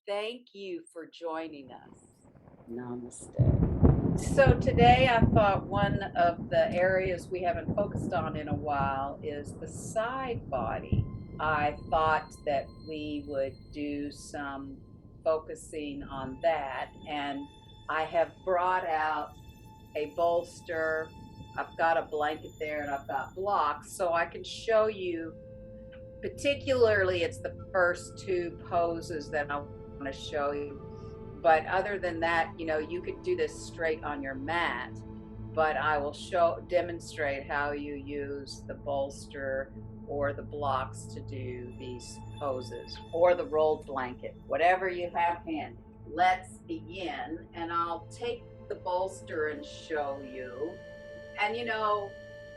Thank you for joining us. Namaste. So, today I thought one of the areas we haven't focused on in a while is the side body. I thought that we would do some focusing on that, and I have brought out a bolster. I've got a blanket there and I've got blocks, so I can show you. Particularly, it's the first two poses that I want to show you. But other than that, you could do this straight on your mat. But I will demonstrate how you use the bolster or the blocks to do these poses or the rolled blanket, whatever you have handy. Let's begin, and I'll take the bolster and show you. And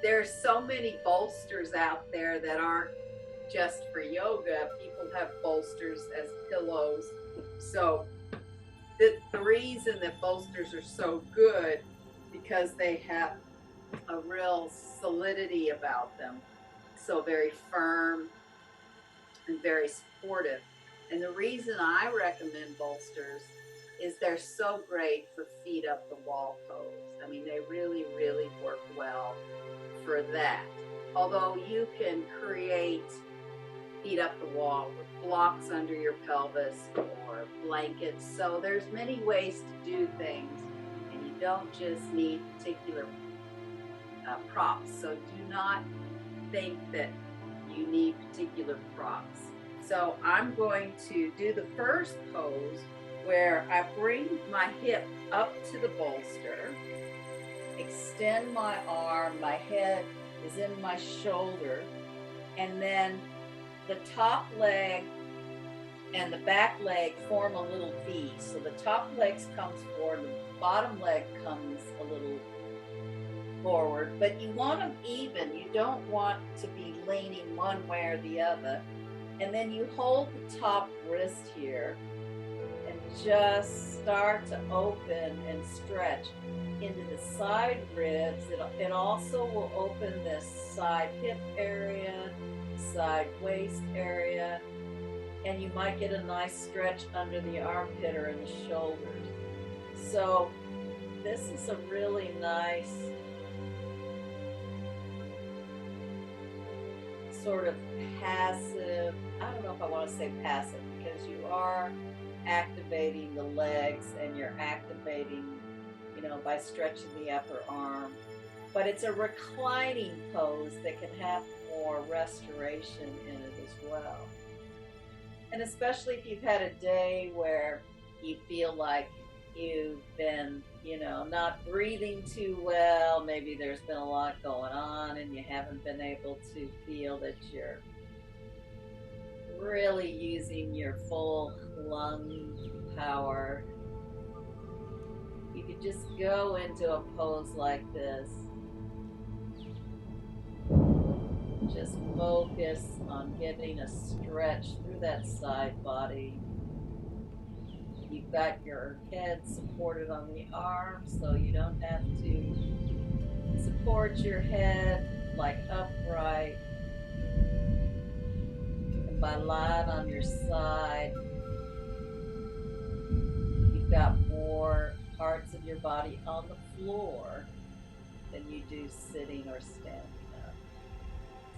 there's so many bolsters out there that aren't just for yoga. People have bolsters as pillows. So the reason that bolsters are so good because they have a real solidity about them. So very firm and very supportive. And the reason I recommend bolsters is they're so great for feet up the wall pose. I mean, they really, really work well for that. Although you can create feet up the wall with blocks under your pelvis or blankets. So there's many ways to do things, and you don't just need particular props. So do not think that you need particular props. So I'm going to do the first pose where I bring my hip up to the bolster, extend my arm, my head is in my shoulder, and then the top leg and the back leg form a little V. So the top leg comes forward, the bottom leg comes a little forward, but you want them even. You don't want to be leaning one way or the other. And then you hold the top wrist here and just start to open and stretch into the side ribs. It also will open this side hip area, side waist area, and you might get a nice stretch under the armpit or in the shoulders. So this is a really nice sort of passive, I don't know if I want to say passive, because you are activating the legs and you're activating, by stretching the upper arm. But it's a reclining pose that can have more restoration in it as well. And especially if you've had a day where you feel like you've been, not breathing too well, maybe there's been a lot going on and you haven't been able to feel that you're really using your full lung power. You could just go into a pose like this. Just focus on getting a stretch through that side body. You've got your head supported on the arm, so you don't have to support your head like upright. And by lying on your side, you've got more parts of your body on the floor than you do sitting or standing up.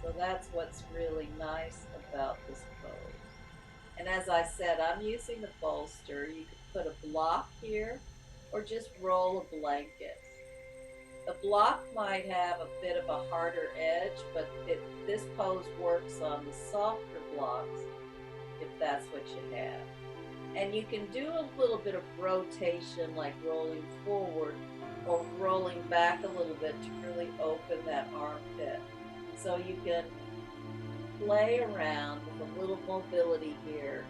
So that's what's really nice about this pose. And as I said, I'm using the bolster. You could put a block here or just roll a blanket. The block might have a bit of a harder edge, but this pose works on the softer blocks if that's what you have. And you can do a little bit of rotation, like rolling forward or rolling back a little bit to really open that armpit. So you can play around with a little mobility here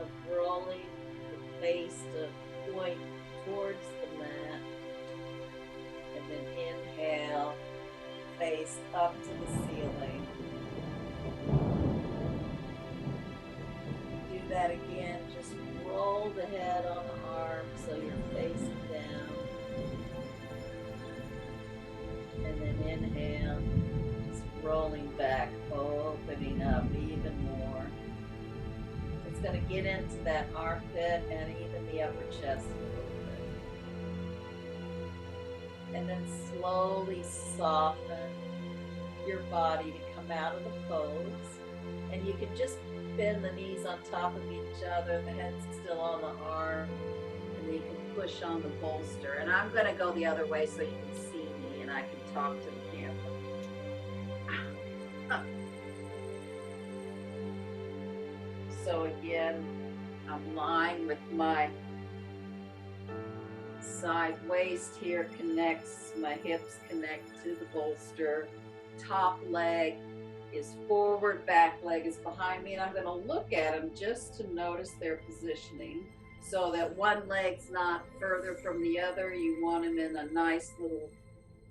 of rolling the face to point towards the mat, and then inhale, face up to the ceiling. Do that again, just roll the head on the arm so you're facing down, and then inhale, rolling back, opening up even more. It's going to get into that armpit and even the upper chest a little bit. And then slowly soften your body to come out of the pose. And you can just bend the knees on top of each other, the head's still on the arm, and then you can push on the bolster. And I'm going to go the other way so you can see me and I can talk to the camera. So again, I'm lying with my side waist here connects, my hips connect to the bolster. Top leg is forward, back leg is behind me, and I'm going to look at them just to notice their positioning so that one leg's not further from the other. You want them in a nice little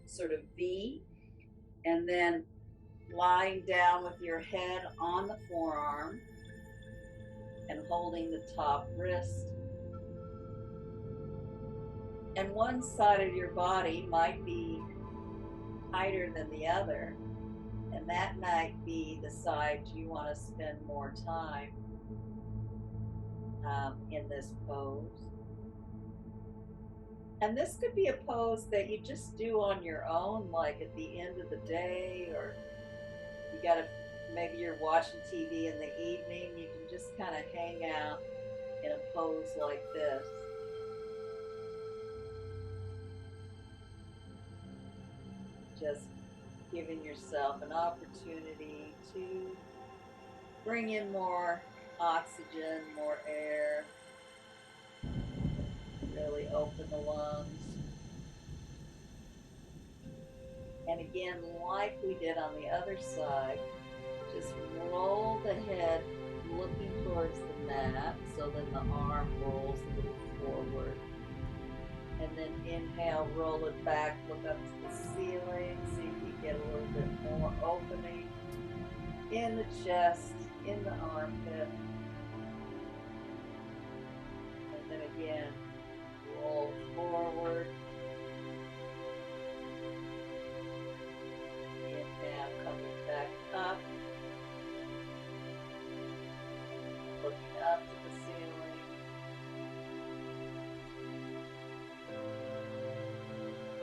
sort of V, and then lying down with your head on the forearm and holding the top wrist. And one side of your body might be tighter than the other, and that might be the side you want to spend more time in this pose. And this could be a pose that you just do on your own, like at the end of the day, or you gotta, maybe you're watching TV in the evening, you can just kind of hang out in a pose like this. Just giving yourself an opportunity to bring in more oxygen, more air, really open the lungs. And again, like we did on the other side, just roll the head looking towards the mat, so then the arm rolls a little forward. And then inhale, roll it back, look up to the ceiling, see if you get a little bit more opening in the chest, in the armpit. And then again, roll forward. Inhale, coming back up. Looking up to the ceiling.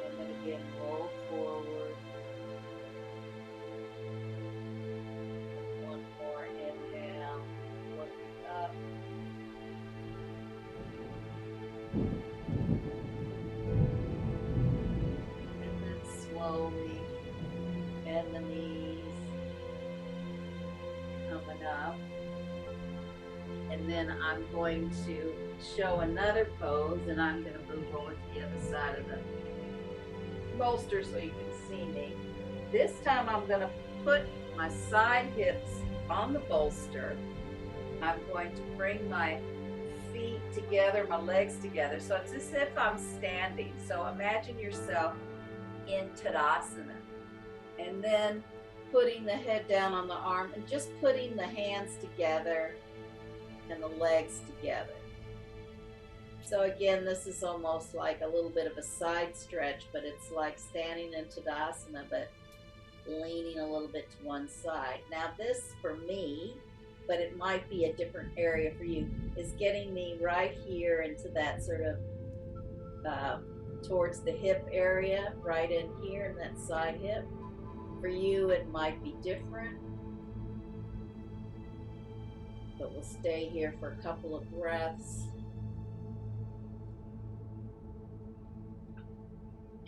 And then again, roll forward. One more inhale, looking up. And then slowly bend the knees, coming up. And then I'm going to show another pose, and I'm going to move over to the other side of the bolster so you can see me. This time I'm going to put my side hips on the bolster. I'm going to bring my feet together, my legs together. So it's as if I'm standing. So imagine yourself in Tadasana. And then putting the head down on the arm and just putting the hands together and the legs together. So again, this is almost like a little bit of a side stretch, but it's like standing in Tadasana, but leaning a little bit to one side. Now this, for me, but it might be a different area for you, is getting me right here into that sort of, towards the hip area, right in here in that side hip. For you, it might be different. But we'll stay here for a couple of breaths.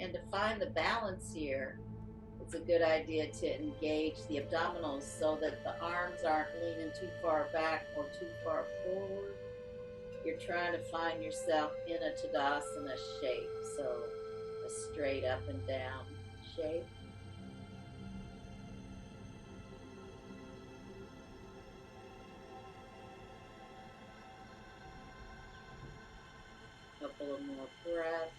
And to find the balance here, it's a good idea to engage the abdominals so that the arms aren't leaning too far back or too far forward. You're trying to find yourself in a Tadasana shape, so a straight up and down shape. Couple of more breaths.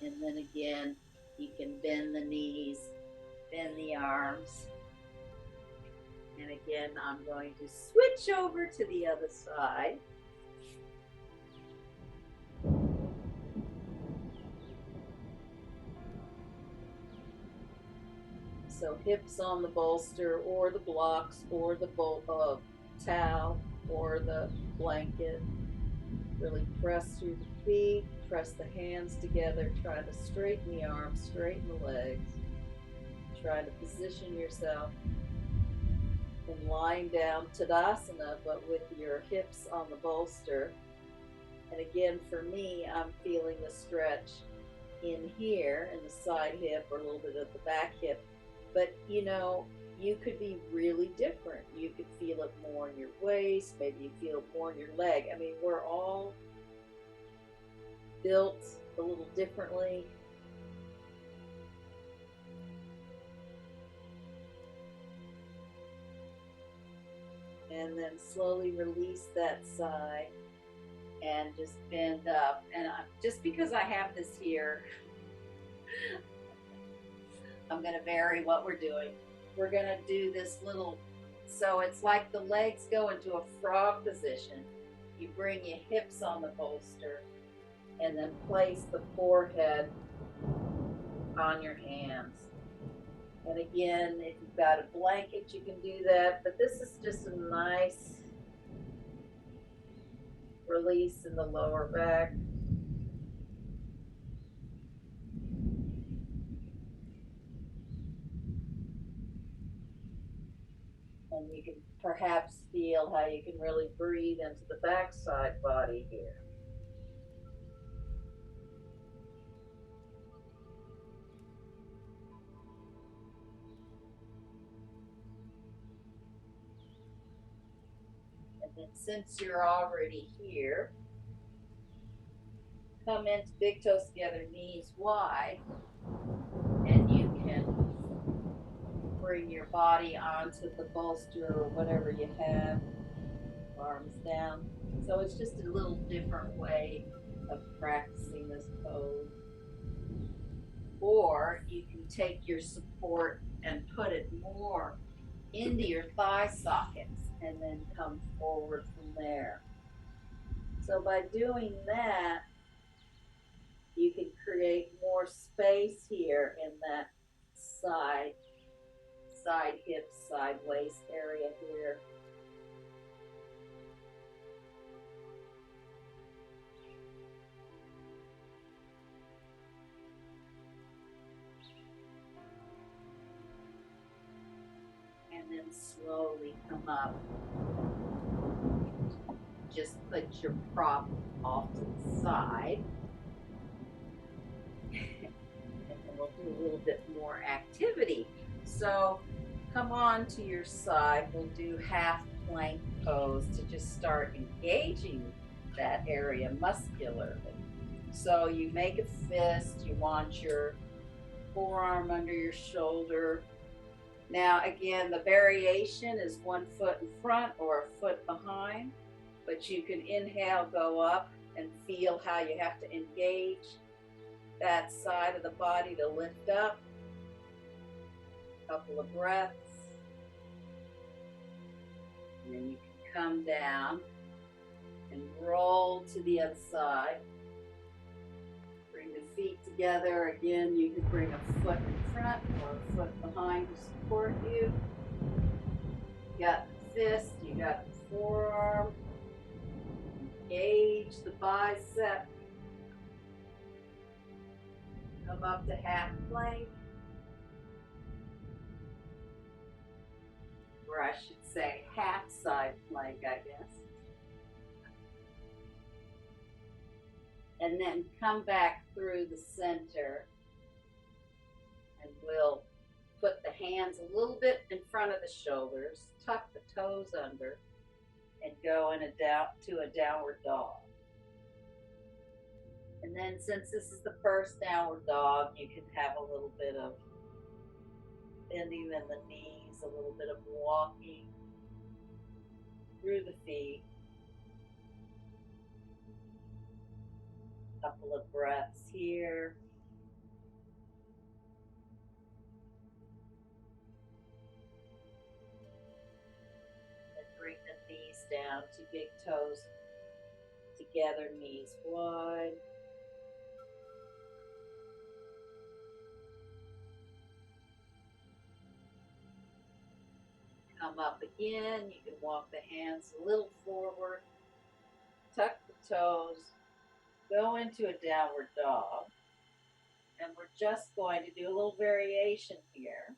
And then again, you can bend the knees, bend the arms. And again, I'm going to switch over to the other side. So hips on the bolster or the blocks or the towel or the blanket. Really press through the feet, press the hands together, try to straighten the arms, straighten the legs. Try to position yourself in lying down Tadasana, but with your hips on the bolster. And again, for me, I'm feeling the stretch in here in the side hip or a little bit of the back hip. But you know, you could be really different. You could feel it more in your waist, maybe you feel it more in your leg. I mean, we're all built a little differently. And then slowly release that side and just bend up. And just because I have this here, I'm going to vary what we're doing. We're going to do this little, so it's like the legs go into a frog position. You bring your hips on the bolster and then place the forehead on your hands. And again, if you've got a blanket, you can do that, but this is just a nice release in the lower back. And you can perhaps feel how you can really breathe into the backside body here. And then since you're already here, come into big toes together, knees wide, and you can bring your body onto the bolster or whatever you have, arms down. So it's just a little different way of practicing this pose. Or you can take your support and put it more into your thigh sockets and then come forward from there. So by doing that, you can create more space here in that side hip, side waist area here. And then slowly come up. Just put your prop off to the side. And then we'll do a little bit more activity. So come on to your side. We'll do half plank pose to just start engaging that area muscularly. So you make a fist, you want your forearm under your shoulder. Now again, the variation is 1 foot in front or a foot behind, but you can inhale, go up, and feel how you have to engage that side of the body to lift up. A couple of breaths. And then you can come down and roll to the other side. Bring the feet together. Again, you can bring a foot in front or a foot behind to support you. You got the fist, you got the forearm. Engage the bicep. Come up to half plank. Or I should say half side plank, I guess. And then come back through the center. And we'll put the hands a little bit in front of the shoulders, tuck the toes under, and go in to a downward dog. And then since this is the first downward dog, you can have a little bit of bending in the knees, a little bit of walking through the feet. A couple of breaths here. And bring the knees down to big toes together, knees wide. Come up again. You can walk the hands a little forward, tuck the toes, go into a downward dog. And we're just going to do a little variation here.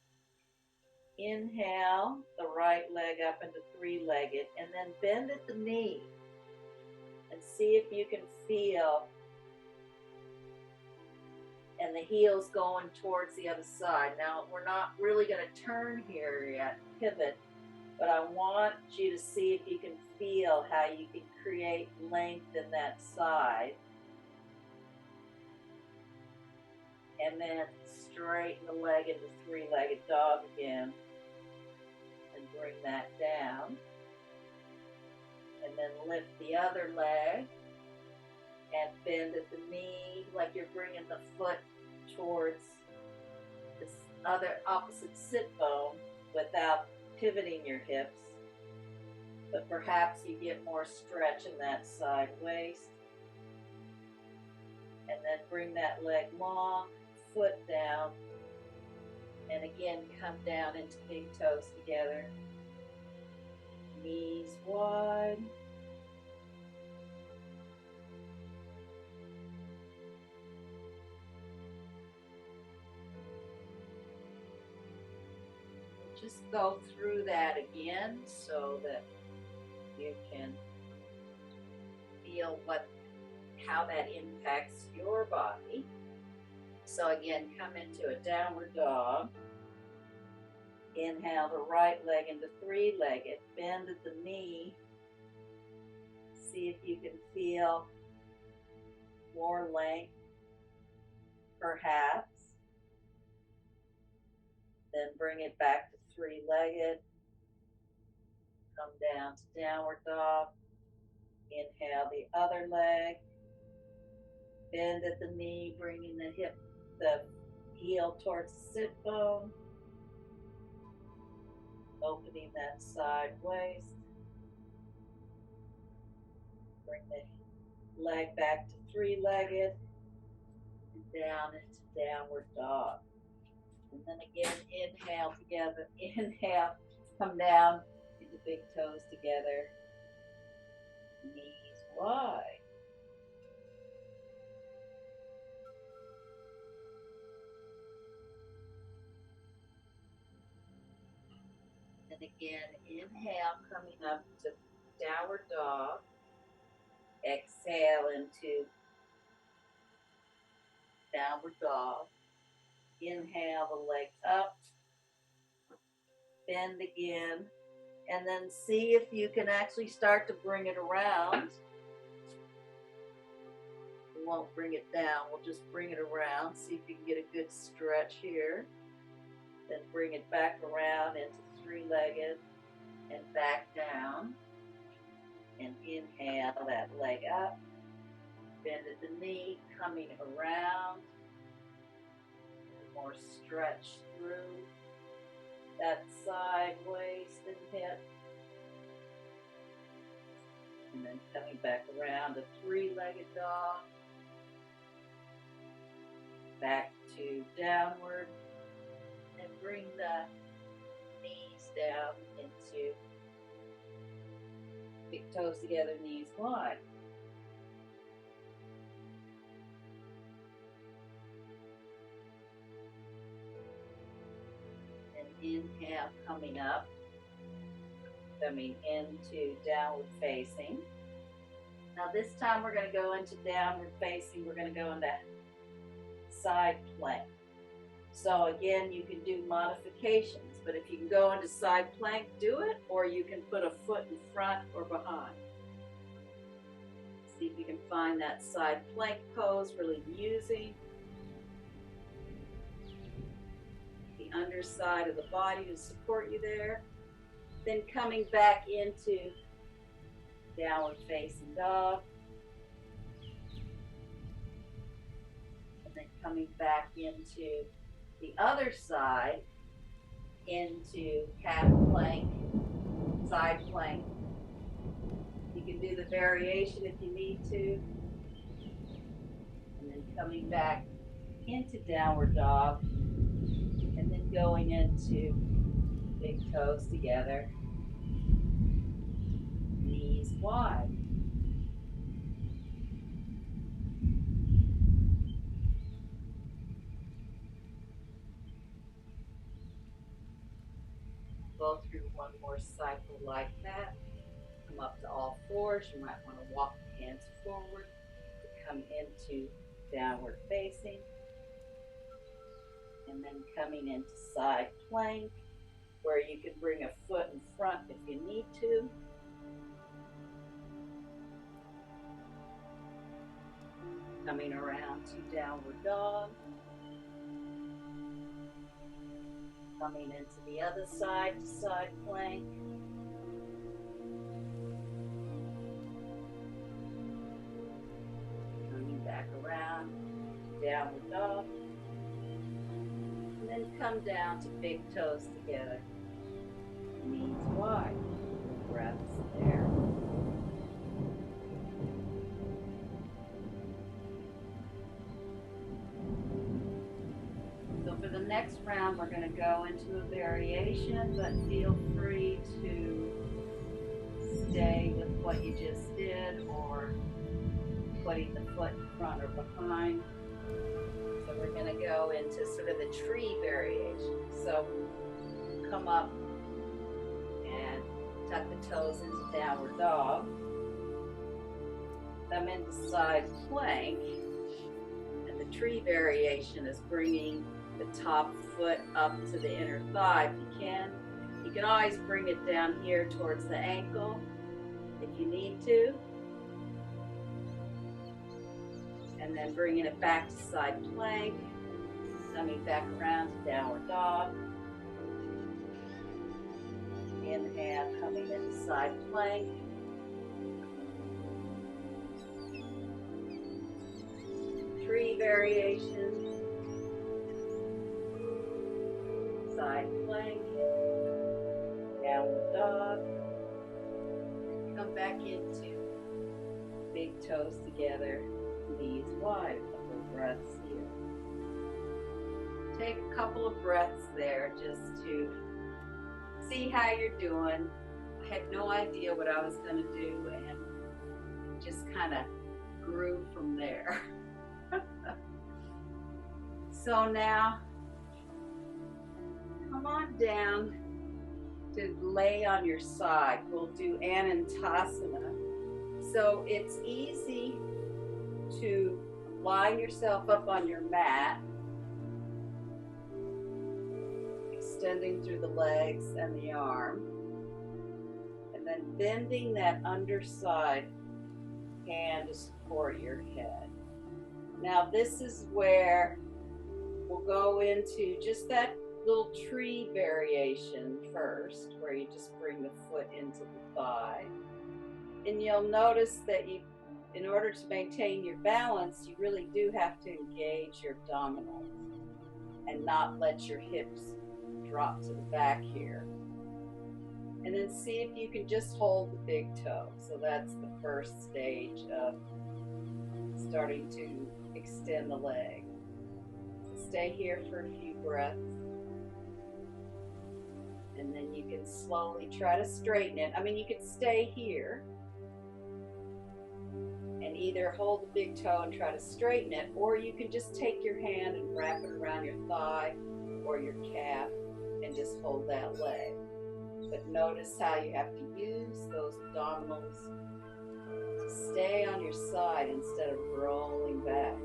Inhale the right leg up into three-legged, and then bend at the knee and see if you can feel, and the heel's going towards the other side. Now, we're not really going to turn here yet, pivot, but I want you to see if you can feel how you can create length in that side. And then straighten the leg into three-legged dog again and bring that down. And then lift the other leg and bend at the knee like you're bringing the foot towards this other opposite sit bone without pivoting your hips. But perhaps you get more stretch in that side waist. And then bring that leg long, foot down, and again come down into big toes together, knees wide, just go through that again so that you can feel how that impacts your body. So again, come into a downward dog. Inhale the right leg into three-legged. Bend at the knee. See if you can feel more length, perhaps. Then bring it back to three-legged. Come down to downward dog. Inhale the other leg. Bend at the knee, bringing the heel towards the sit bone. Opening that side waist. Bring the leg back to three-legged and down into downward dog. And then again, inhale together. Inhale, come down into big toes together. Knees wide. And again, inhale, coming up to downward dog. Exhale into downward dog. Inhale the legs up. Bend again. And then see if you can actually start to bring it around. We won't bring it down. We'll just bring it around. See if you can get a good stretch here. Then bring it back around into three-legged and back down. And inhale that leg up. Bend at the knee, coming around. More stretch through that side waist and hip. And then coming back around to three-legged dog. Back to downward. And bring the knees down into big toes together, knees wide. And inhale, coming up, coming into downward facing. Now this time we're going to go into downward facing. We're going to go into side plank. So again, you can do modifications, but if you can go into side plank, do it, or you can put a foot in front or behind. See if you can find that side plank pose, really using the underside of the body to support you there. Then coming back into downward facing dog. And then coming back into the other side, into calf plank, side plank. You can do the variation if you need to. And then coming back into downward dog. And then going into Big toes together, knees wide. Go through one more cycle like that. Come up to all fours. You might want to walk the hands forward to come into downward facing. And then coming into side plank, where you can bring a foot in front if you need to. Coming around to downward dog. Coming into the other side to side plank. Coming back around to downward dog. And then come down to big toes together. Knees wide. Breaths there. So for the next round, we're going to go into a variation, but feel free to stay with what you just did or putting the foot in front or behind. So we're going to go into sort of the tree variation. So come up and tuck the toes into downward dog. Come into side plank. And the tree variation is bringing the top foot up to the inner thigh if you can. You can always bring it down here towards the ankle if you need to. And then bringing it back to side plank, coming back around to downward dog. Inhale, coming into side plank. Tree variation. Side plank. Downward dog. Come back into big toes together. Knees wide, a couple of breaths here. Take a couple of breaths there just to see how you're doing. I had no idea what I was going to do and just kind of grew from there. So now, come on down to lay on your side. We'll do Anantasana. So it's easy to line yourself up on your mat, extending through the legs and the arm, and then bending that underside hand to support your head. Now this is where we'll go into just that little tree variation first, where you just bring the foot into the thigh. And you'll notice that in order to maintain your balance, you really do have to engage your abdominals and not let your hips drop to the back here. And then see if you can just hold the big toe. So that's the first stage of starting to extend the leg. So stay here for a few breaths. And then you can slowly try to straighten it. I mean, you can stay here and either hold the big toe and try to straighten it, or you can just take your hand and wrap it around your thigh or your calf and just hold that leg. But notice how you have to use those abdominals to stay on your side instead of rolling back.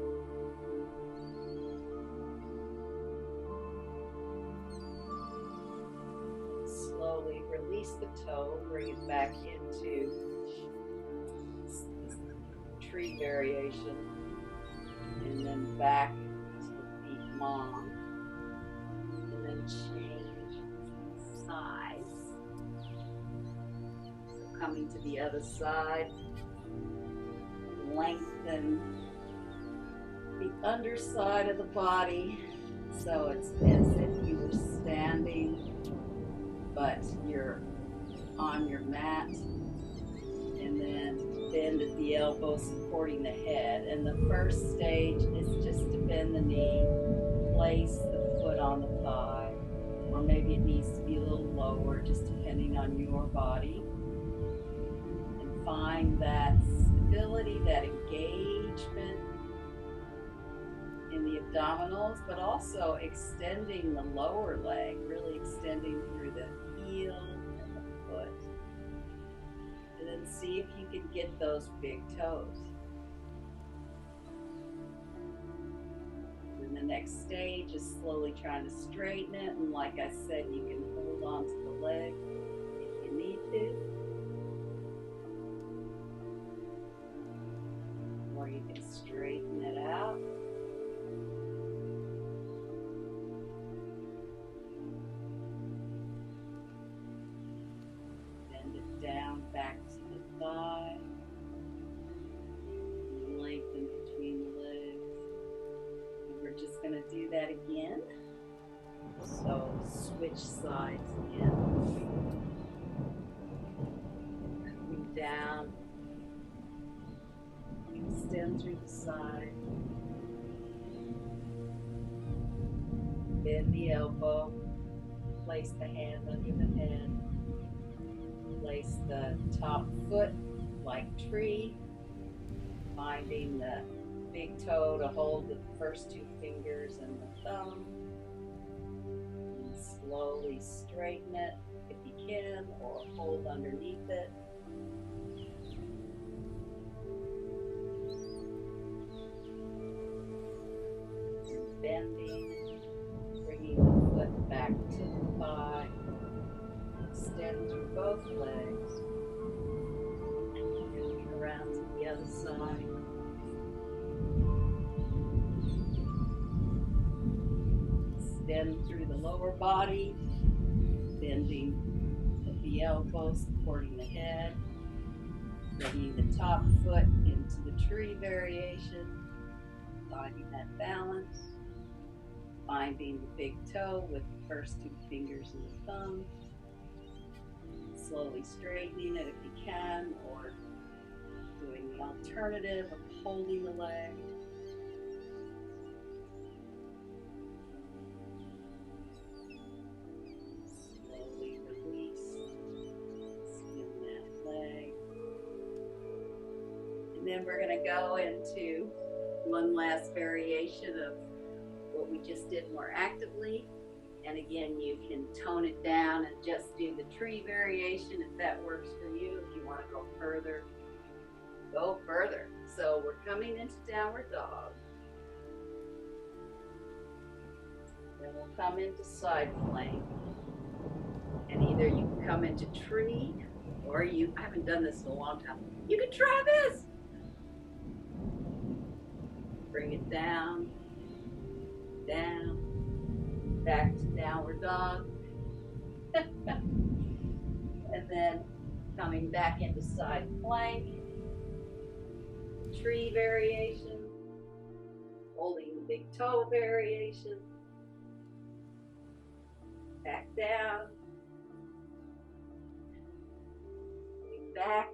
Slowly release the toe, bring it back into tree variation, and then back to the feet long, and then change sides. So coming to the other side, lengthen the underside of the body, so it's as if you were standing, but you're on your mat, and then bend at the elbow, supporting the head. And the first stage is just to bend the knee, place the foot on the thigh, or maybe it needs to be a little lower, just depending on your body. And find that stability, that engagement in the abdominals, but also extending the lower leg, really extending through the heel and the foot. And then see if you can get those big toes. And the next stage is slowly trying to straighten it. And like I said, you can hold on to the leg if you need to. Or you can straighten it out. Bend it down back to the thigh. Lengthen between the legs. And we're just going to do that again. So switch sides again. Coming down. Extend through the side. Bend the elbow. Place the hand under the head. Place the top foot like tree, finding the big toe to hold with the first two fingers and the thumb. And slowly straighten it if you can, or hold underneath it. Bending, bringing the foot back to the thigh. Extend through both legs. Coming around to the other side. Extend through the lower body, bending at the elbow, supporting the head. Bringing the top foot into the tree variation. Finding that balance. Finding the big toe with the first two fingers and the thumb. Slowly straightening it if you can, or doing the alternative of holding the leg. Slowly release, skin that leg. And then we're going to go into one last variation of what we just did more actively. And again, you can tone it down and just do the tree variation if that works for you. If you want to go further, go further. So we're coming into downward dog. Then we'll come into side plank. And either you can come into tree, or I haven't done this in a long time. You can try this. Bring it down, down. Back to downward dog. And then coming back into side plank. Tree variation. Holding the big toe variation. Back down. Coming back.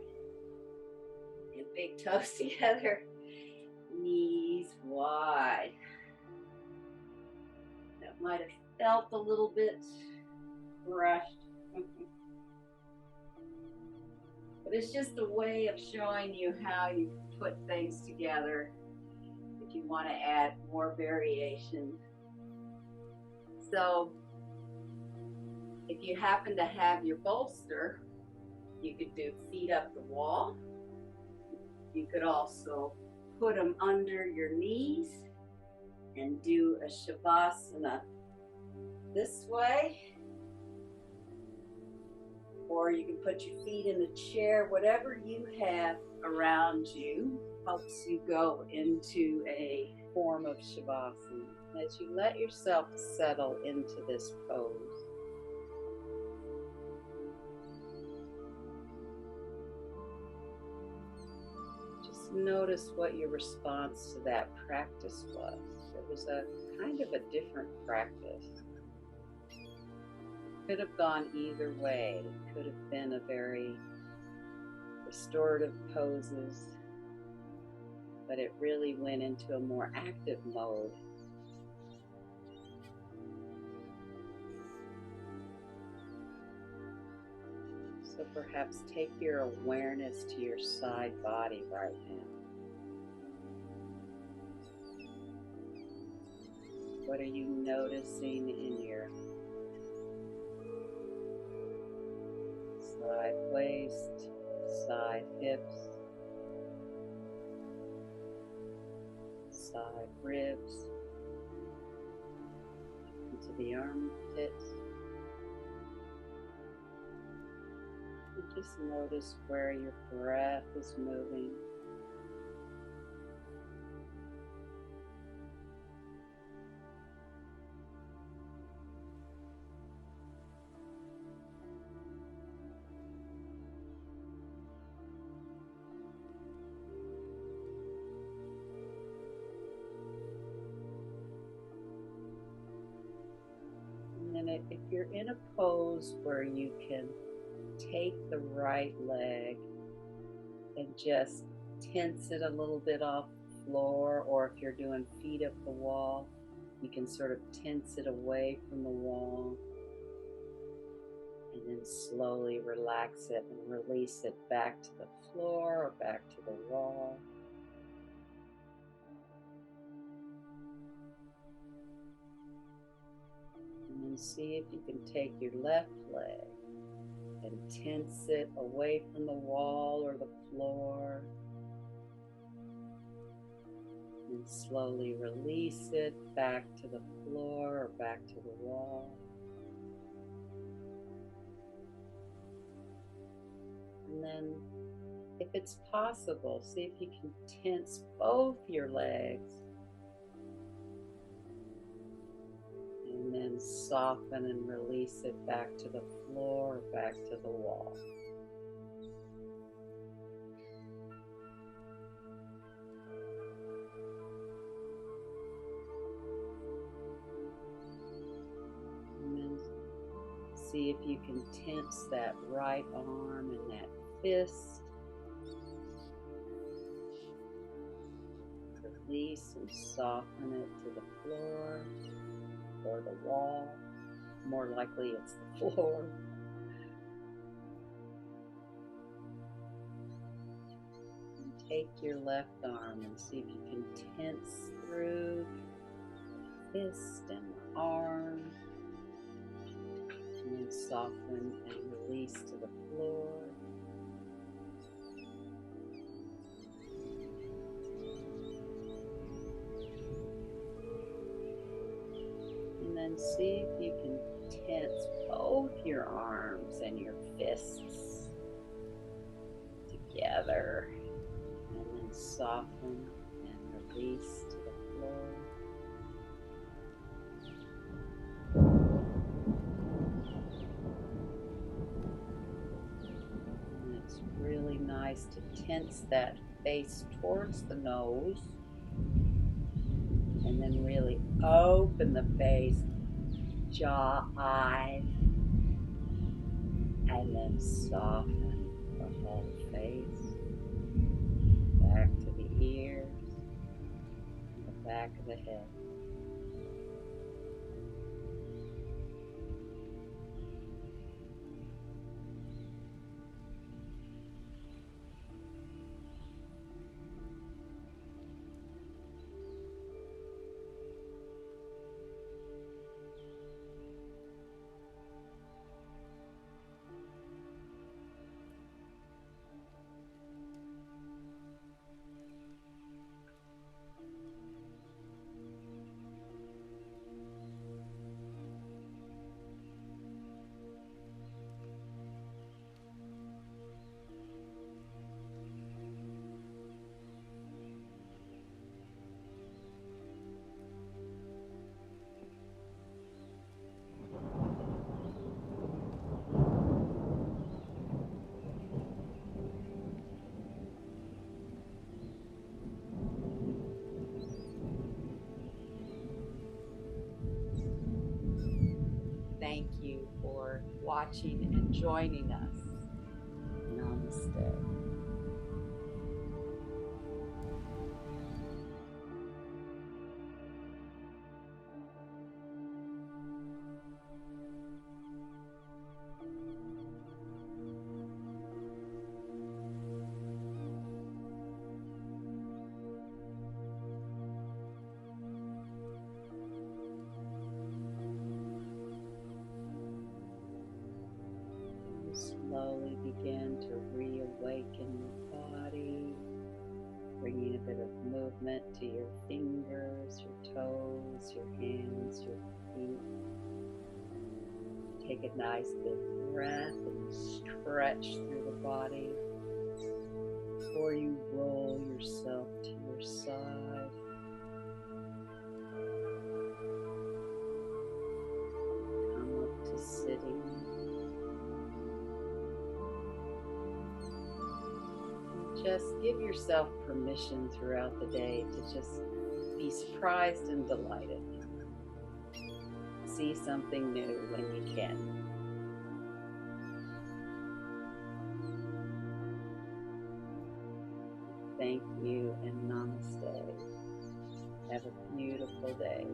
And big toes together. Knees wide. That might have felt a little bit rushed. But it's just a way of showing you how you put things together if you want to add more variation. So if you happen to have your bolster, you could do feet up the wall. You could also put them under your knees and do a Shavasana this way, or you can put your feet in a chair. Whatever you have around you helps you go into a form of Shavasana. As you let yourself settle into this pose, just notice what your response to that practice was. It was a kind of a different practice. Could have gone either way. Could have been a very restorative poses, but it really went into a more active mode. So perhaps take your awareness to your side body right now. What are you noticing in your side waist, side hips, side ribs, into the armpits? And just notice where your breath is moving. And then if you're in a pose where you can take the right leg and just tense it a little bit off the floor, or if you're doing feet up the wall, you can sort of tense it away from the wall and then slowly relax it and release it back to the floor or back to the wall. And then see if you can take your left leg and tense it away from the wall or the floor. And slowly release it back to the floor or back to the wall. And then, if it's possible, see if you can tense both your legs. And then soften and release it back to the floor or back to the wall. And then see if you can tense that right arm and that fist. Release and soften it to the floor or the wall. More likely it's the floor. And take your left arm and see if you can tense through the fist and the arm. And then soften and release to the floor. And then see if you can tense both your arms and your fists together. And then soften and release to the floor. And it's really nice to tense that face towards the nose. And then really open the face, jaw, eyes, and then soften the whole face, back to the ears, and the back of the head. Thank you for watching and joining us. Namaste. begin to reawaken your body, bringing a bit of movement to your fingers, your toes, your hands, your feet. Take a nice big breath and stretch through the body before you roll yourself to your side. Come up to sitting. Just give yourself permission throughout the day to just be surprised and delighted. See something new when you can. Thank you and namaste. Have a beautiful day.